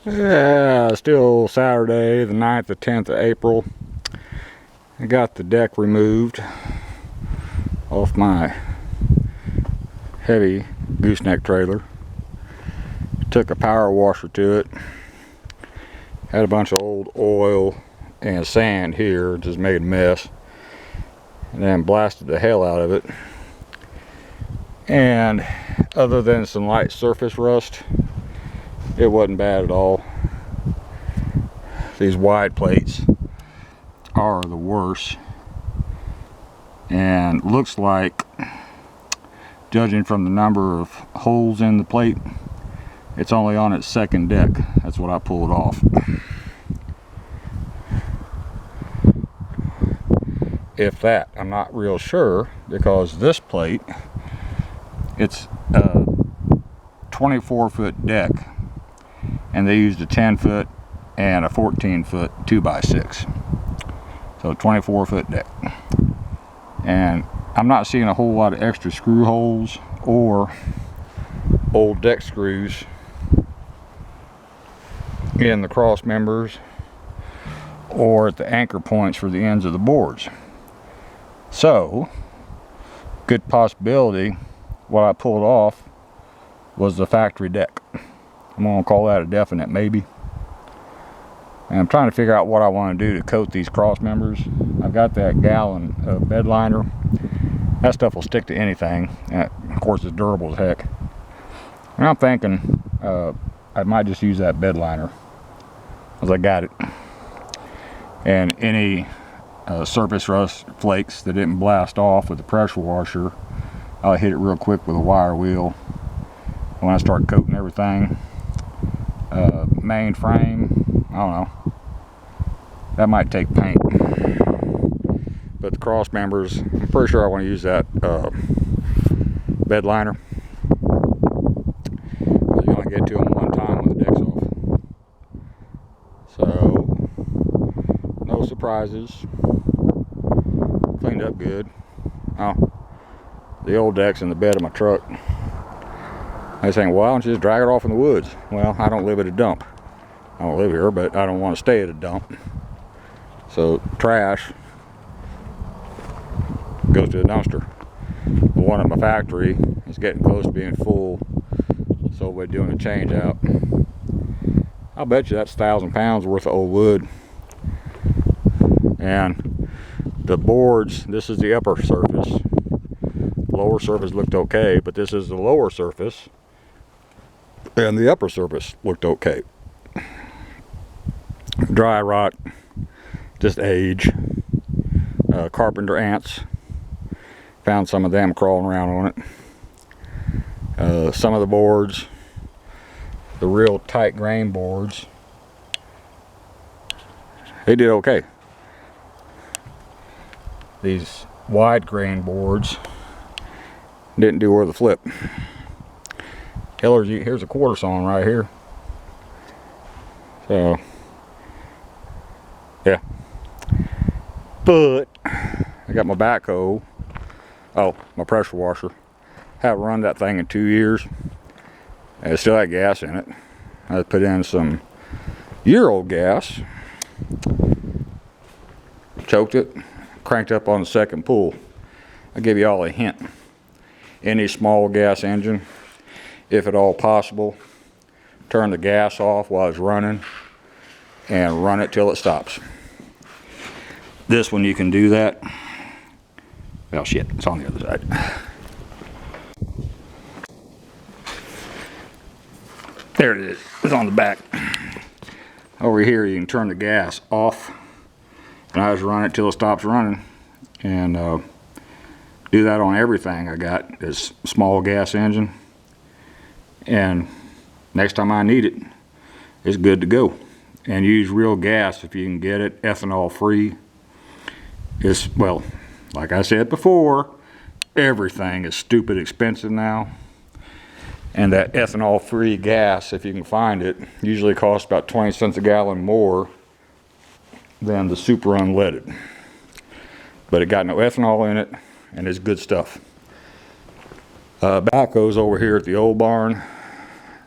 Yeah, still Saturday, the 9th or 10th of April. I got the deck removed off my heavy gooseneck trailer. Took a power washer to it. Had a bunch of old oil and sand here, just made a mess. And then blasted the hell out of it. And other than some light surface rust, it wasn't bad at all. These wide plates are the worst, and looks like, judging from the number of holes in the plate, it's only on its second deck. That's what I pulled off. If that, I'm not real sure, because this plate, it's a 24-foot deck, and they used a 10-foot and a 14-foot 2x6. So 24-foot deck. And I'm not seeing a whole lot of extra screw holes or old deck screws in the cross members or at the anchor points for the ends of the boards. So, good possibility what I pulled off was the factory deck. I'm gonna call that a definite maybe. And I'm trying to figure out what I want to do to coat these cross members. I've got that gallon of bed liner. That stuff will stick to anything. And of course, it's durable as heck. And I'm thinking I might just use that bed liner, because I got it. And any surface rust flakes that didn't blast off with the pressure washer, I'll hit it real quick with a wire wheel. When I start coating everything, main frame, I don't know, that might take paint. But the cross members, I'm pretty sure I want to use that bed liner. You only get to them one time when the deck's off. So, no surprises. Cleaned up good. Oh, the old deck's in the bed of my truck. I was saying, well, why don't you just drag it off in the woods? Well, I don't live at a dump. I don't live here, but I don't want to stay at a dump. So trash goes to the dumpster. The one at my factory is getting close to being full, so we're doing a change out. I'll bet you that's 1,000 pounds worth of old wood. And the boards, this is the upper surface. Lower surface looked okay, but this is the lower surface, and the upper surface looked okay. Dry rot, just age. Carpenter ants, found some of them crawling around on it. Some of the boards, the real tight grain boards, they did okay. These wide grain boards didn't do worth a flip. Here's a quarter sawn right here. So, yeah. But I got my backhoe. Oh, my pressure washer. Haven't run that thing in 2 years. And it still had gas in it. I put in some year-old gas. Choked it. Cranked up on the second pull. I'll give you all a hint. Any small gas engine, if at all possible, turn the gas off while it's running and run it till it stops. This one you can do that. Well, shit, it's on the other side. There it is. It's on the back. Over here you can turn the gas off, and I just run it till it stops running. And do that on everything I got. This small gas engine, and next time I need it, it's good to go. And use real gas if you can get it, ethanol free. It's, well, like I said before, everything is stupid expensive now, and that ethanol free gas, if you can find it, usually costs about 20 cents a gallon more than the super unleaded. But it got no ethanol in it, and it's good stuff. Backhoe's over here at the old barn.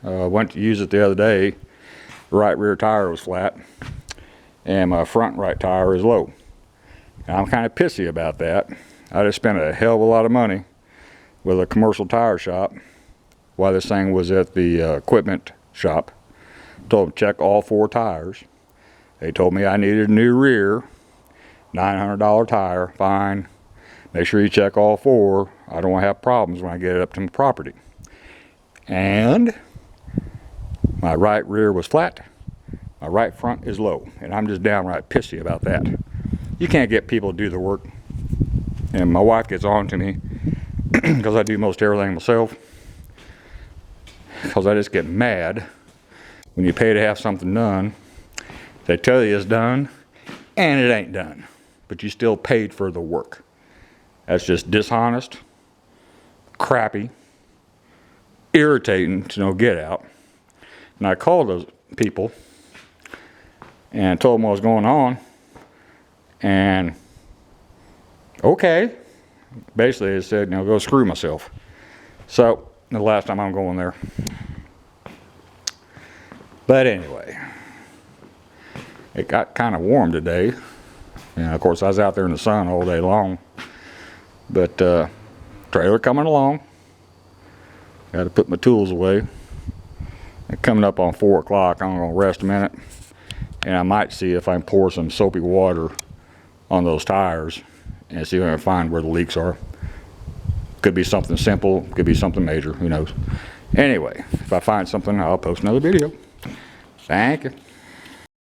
Went to use it the other day, right rear tire was flat and my front right tire is low. And I'm kind of pissy about that. I just spent a hell of a lot of money with a commercial tire shop while this thing was at the equipment shop. Told them to check all 4 tires. They told me I needed a new rear, $900 tire, fine. Make sure you check all 4. I don't want to have problems when I get it up to my property. And my right rear was flat, my right front is low, and I'm just downright pissy about that. You can't get people to do the work, and my wife gets on to me because I do most everything myself, because I just get mad when you pay to have something done. They tell you it's done, and it ain't done, but you still paid for the work. That's just dishonest, crappy, irritating to no get out. And I called those people and told them what was going on, and okay, basically they said, go screw myself. So the last time I'm going there. But anyway, it got kind of warm today, and of course I was out there in the sun all day long. But trailer coming along. Got to put my tools away. And coming up on 4 o'clock, I'm gonna rest a minute, and I might see if I can pour some soapy water on those tires and see if I can find where the leaks are. Could be something simple, could be something major, who knows. Anyway, if I find something, I'll post another video. Thank you.